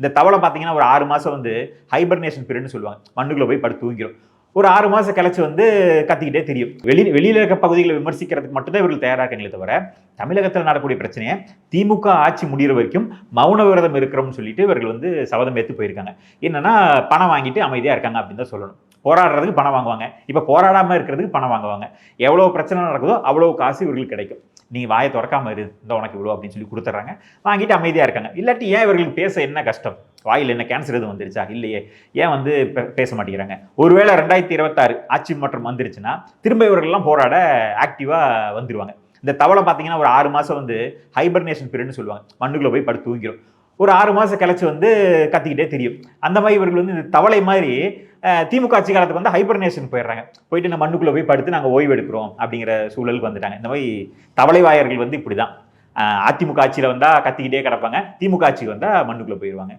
இந்த தவளை பார்த்தீங்கன்னா ஒரு 6 மாசம் வந்து ஹைபர்னேஷன் பீரியட்னு சொல்லுவாங்க. மண்ணுக்குள்ள போய் படுத்து தூங்கிரும். ஒரு 6 மாசம் கழிச்சு வந்து கத்திக்கிட்டே தெரியும். வெளியில இருக்க பகுதிகளை விமர்சிக்கிறதுக்கு மட்டும்தான் இவர்கள் தயாரா இருக்காங்களே தவிர, தமிழகத்தில் நடக்கக்கூடிய பிரச்சனையை திமுக ஆட்சி முடிகிற வரைக்கும் மௌன விரதம் இருக்கிறோம்னு சொல்லிட்டு இவர்கள் வந்து சபதம் ஏத்து போயிருக்காங்க. என்னன்னா பணம் வாங்கிட்டு அமைதியா இருக்காங்க அப்படின்னு தான் சொல்லணும். போராடுறதுக்கு பணம் வாங்குவாங்க. இப்ப போராடாம இருக்கிறதுக்கு பணம் வாங்குவாங்க. எவ்வளவு பிரச்சனை நடக்குதோ அவ்வளவு காசு இவர்களுக்கு கிடைக்கும். நீ வாயை திறக்காம இரு, இந்த உனக்கு இவ்வளோ அப்படின்னு சொல்லி கொடுத்துட்றாங்க. வாங்கிட்டு அமைதியா இருக்காங்க. இல்லாட்டி ஏன் இவர்களுக்கு பேச என்ன கஷ்டம்? வாயில் என்ன கேன்சர் எதுவும் வந்துருச்சா? இல்லையே. ஏன் வந்து பேச மாட்டேங்கிறாங்க? ஒருவேளை 2026 ஆட்சி மாற்றம் வந்துருச்சுன்னா திரும்ப இவர்கள்லாம் போராட ஆக்டிவா வந்துருவாங்க. இந்த தவளை பார்த்தீங்கன்னா ஒரு 6 மாசம் வந்து ஹைபர்னேஷன் பீரியட்னு சொல்லுவாங்க. மண்ணுக்குள்ள போய் படுத்து தூங்கிரும். ஒரு 6 மாசம் கழிச்சு வந்து கத்திக்கிட்டே தெரியும். அந்த மாதிரி இவர்கள் வந்து இந்த தவளை மாதிரி திமுக ஆட்சி காலத்துக்கு வந்து ஹைபர்னேஷன் போயிடுறாங்க. போயிட்டு நம்ம மண்ணுக்குள்ள போய் படுத்து நாங்கள் ஓய்வு எடுக்கிறோம் அப்படிங்கிற சூழலுக்கு வந்துட்டாங்க. இந்த மாதிரி தவளை வாயர்கள் வந்து இப்படிதான். அதிமுக ஆட்சியில் வந்தா கத்திக்கிட்டே கிடப்பாங்க. திமுக ஆட்சிக்கு வந்தா மண்ணுக்குள்ள போயிடுவாங்க.